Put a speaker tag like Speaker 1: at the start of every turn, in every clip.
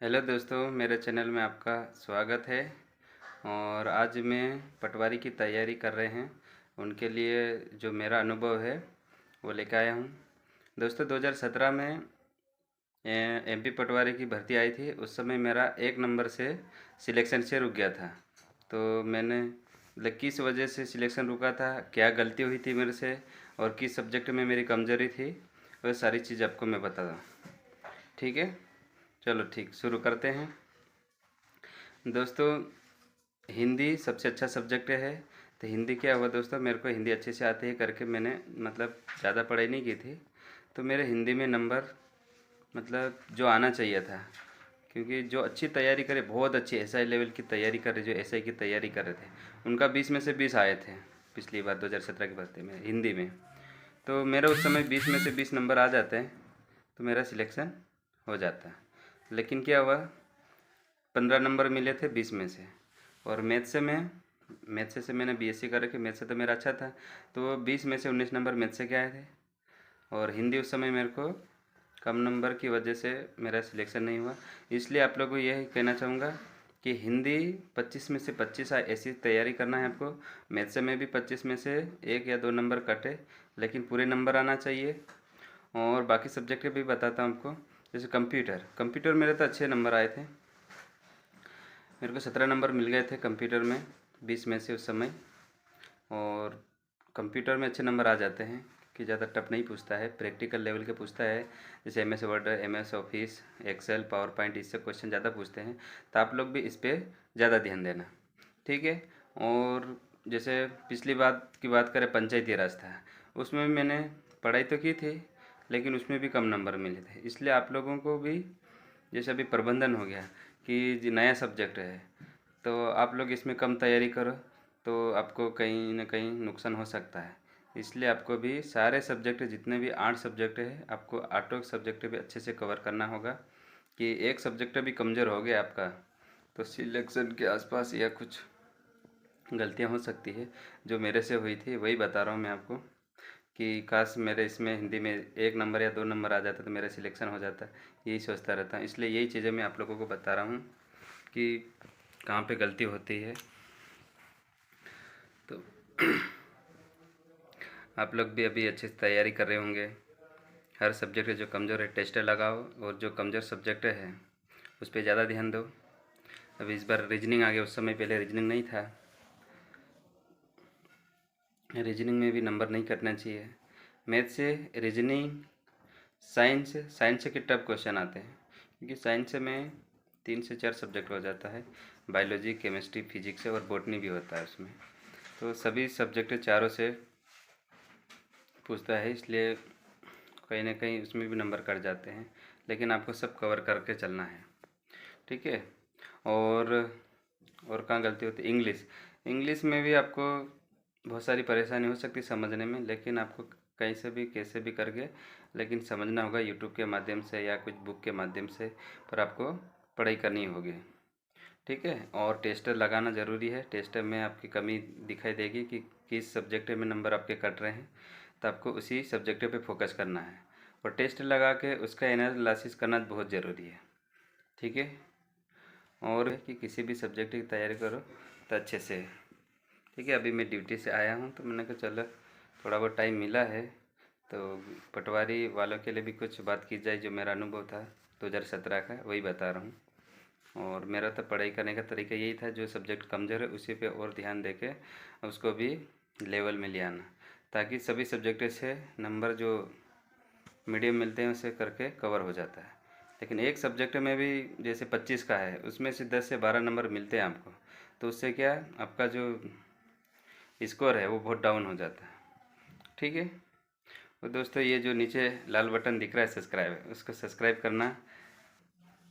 Speaker 1: Hello दोस्तों, मेरे channel में आपका स्वागत है। और आज मैं पटवारी की तैयारी कर रहे हैं उनके लिए जो मेरा अनुभव है वो लेकर आया हूँ। दोस्तों 2017 में एमपी पटवारी की भर्ती आई थी। उस समय मेरा 1 नंबर से सिलेक्शन से रुक गया था। तो मैंने मतलब किस वजह से सिलेक्शन रुका था, क्या गलती हुई थी मेरे से और किस सब्जेक्ट में मेरी कमज़ोरी थी, वह सारी चीज़ आपको मैं बता दूँ। ठीक है, चलो ठीक शुरू करते हैं। दोस्तों हिंदी सबसे अच्छा सब्जेक्ट है। तो हिंदी क्या हुआ दोस्तों, मेरे को हिंदी अच्छे से आती है करके मैंने मतलब ज़्यादा पढ़ाई नहीं की थी। तो मेरे हिंदी में नंबर मतलब जो आना चाहिए था, क्योंकि जो अच्छी तैयारी करे, बहुत अच्छी एसआई लेवल की तैयारी करे, जो एसआई की तैयारी कर रहे थे उनका 20 में से 20 आए थे पिछली बार 2017 की भर्ती में हिंदी में। तो मेरा उस समय 20 में से 20 नंबर आ जाते हैं तो मेरा सिलेक्शन हो जाता है। लेकिन क्या हुआ, 15 नंबर मिले थे 20 में से। और मैथ से मैंने बीएससी कर रखी, मैथ से तो मेरा अच्छा था। तो 20 में से 19 नंबर मैथ से के आए थे। और हिंदी उस समय मेरे को कम नंबर की वजह से मेरा सिलेक्शन नहीं हुआ। इसलिए आप लोगों को यही कहना चाहूँगा कि हिंदी 25 में से 25 आए ऐसी तैयारी करना है आपको। मैथ से में भी 25 में से 1 या 2 नंबर कटे, लेकिन पूरे नंबर आना चाहिए। और बाकी सब्जेक्ट भी बताता हूँ आपको। जैसे कंप्यूटर मेरे तो अच्छे नंबर आए थे। मेरे को 17 नंबर मिल गए थे कंप्यूटर में 20 में से उस समय। और कंप्यूटर में अच्छे नंबर आ जाते हैं कि ज़्यादा टफ नहीं पूछता है, प्रैक्टिकल लेवल के पूछता है। जैसे MS Word, MS Office, Excel, PowerPoint, इससे क्वेश्चन ज़्यादा पूछते हैं। तो आप लोग भी इस पर ज़्यादा ध्यान देना, ठीक है। और जैसे पिछली बात की बात करें, पंचायती राज था, उसमें भी मैंने पढ़ाई तो की थी लेकिन उसमें भी कम नंबर मिले थे। इसलिए आप लोगों को भी, जैसे अभी प्रबंधन हो गया कि नया सब्जेक्ट है, तो आप लोग इसमें कम तैयारी करो तो आपको कहीं ना कहीं नुकसान हो सकता है। इसलिए आपको भी सारे सब्जेक्ट, जितने भी 8 सब्जेक्ट है, आपको आठों सब्जेक्ट भी अच्छे से कवर करना होगा। कि एक सब्जेक्ट भी कमज़ोर हो गया आपका तो सिलेक्शन के आसपास या कुछ गलतियां हो सकती है। जो मेरे से हुई थी वही बता रहा हूँ मैं आपको, कि काश मेरे इसमें हिंदी में 1 नंबर या 2 नंबर आ जाता तो मेरा सिलेक्शन हो जाता। यही सोचता रहता हूँ। इसलिए यही चीज़ें मैं आप लोगों को बता रहा हूँ कि कहाँ पे गलती होती है। तो आप लोग भी अभी अच्छे से तैयारी कर रहे होंगे। हर सब्जेक्ट जो कमज़ोर है टेस्ट लगाओ, और जो कमज़ोर सब्जेक्ट है उस पर ज़्यादा ध्यान दो। अभी इस बार रीजनिंग आ गया, उस समय पहले रीजनिंग नहीं था। रीजनिंग में भी नंबर नहीं कटना चाहिए। मैथ से रीजनिंग, साइंस के टफ क्वेश्चन आते हैं, क्योंकि साइंस में 3 से 4 सब्जेक्ट हो जाता है। बायोलॉजी, केमिस्ट्री, फिजिक्स और बॉटनी भी होता है उसमें। तो सभी सब्जेक्ट चारों से पूछता है, इसलिए कहीं ना कहीं उसमें भी नंबर कट जाते हैं। लेकिन आपको सब कवर करके चलना है, ठीक है। और और कहाँ गलती होती है, इंग्लिश में भी आपको बहुत सारी परेशानी हो सकती है समझने में, लेकिन आपको कहीं से भी कैसे भी करके लेकिन समझना होगा, यूट्यूब के माध्यम से या कुछ बुक के माध्यम से, पर आपको पढ़ाई करनी होगी, ठीक है। और टेस्टर लगाना ज़रूरी है। टेस्टर में आपकी कमी दिखाई देगी कि किस सब्जेक्ट में नंबर आपके कट रहे हैं, तो आपको उसी सब्जेक्ट पे फोकस करना है। और टेस्ट लगा के उसका एनालिसिस करना बहुत ज़रूरी है, ठीक है। और कि किसी भी सब्जेक्ट की तैयारी करो तो अच्छे से, ठीक है। अभी मैं ड्यूटी से आया हूँ तो मैंने कहा चलो थोड़ा बहुत टाइम मिला है तो पटवारी वालों के लिए भी कुछ बात की जाए। जो मेरा अनुभव था 2017 का वही बता रहा हूँ। और मेरा तो पढ़ाई करने का तरीका यही था, जो सब्जेक्ट कमज़ोर है उसी पे और ध्यान दे के उसको भी लेवल में ले आना, ताकि सभी सब्जेक्ट से नंबर जो मीडियम मिलते हैं उसे करके कवर हो जाता है। लेकिन एक सब्जेक्ट में भी जैसे 25 का है, उसमें से 10 से 12 नंबर मिलते हैं आपको, तो उससे क्या आपका जो स्कोर है वो बहुत डाउन हो जाता है, ठीक है। और दोस्तों ये जो नीचे लाल बटन दिख रहा है सब्सक्राइब है, उसको सब्सक्राइब करना,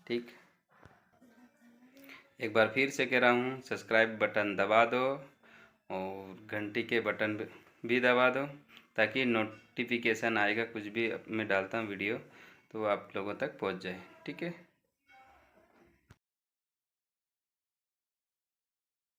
Speaker 1: ठीक। एक बार फिर से कह रहा हूँ, सब्सक्राइब बटन दबा दो और घंटी के बटन भी दबा दो, ताकि नोटिफिकेशन आएगा कुछ भी मैं डालता हूँ वीडियो तो आप लोगों तक पहुँच जाए, ठीक है।